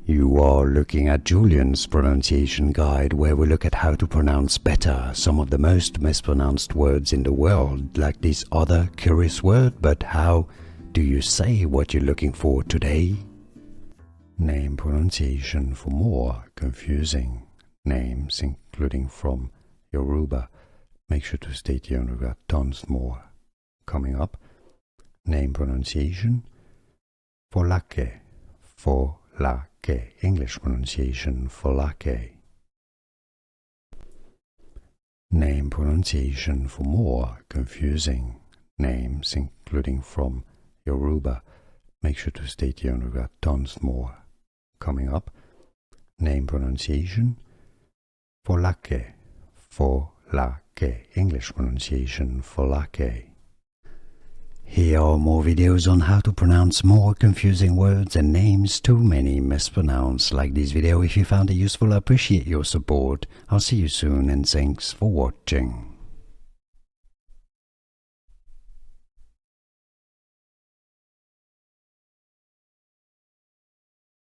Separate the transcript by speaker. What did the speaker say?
Speaker 1: You are looking at Julian's pronunciation guide, where we look at how to pronounce better some of the most mispronounced words in the world, like this other curious word. But how do you say what you're looking for today? Name pronunciation for more confusing names, including from Yoruba. Make sure to stay tuned, we've got tons more coming up. Name pronunciation Folake, Folake, English pronunciation Folake. Name pronunciation for more confusing names, including from Yoruba. Make sure to stay tuned, we've got tons more coming up. Name pronunciation Folake, Folake, English pronunciation Folake. Here are more videos on how to pronounce more confusing words and names too many mispronounced. Like this video if you found it useful. I appreciate your support. I'll see you soon and thanks for watching.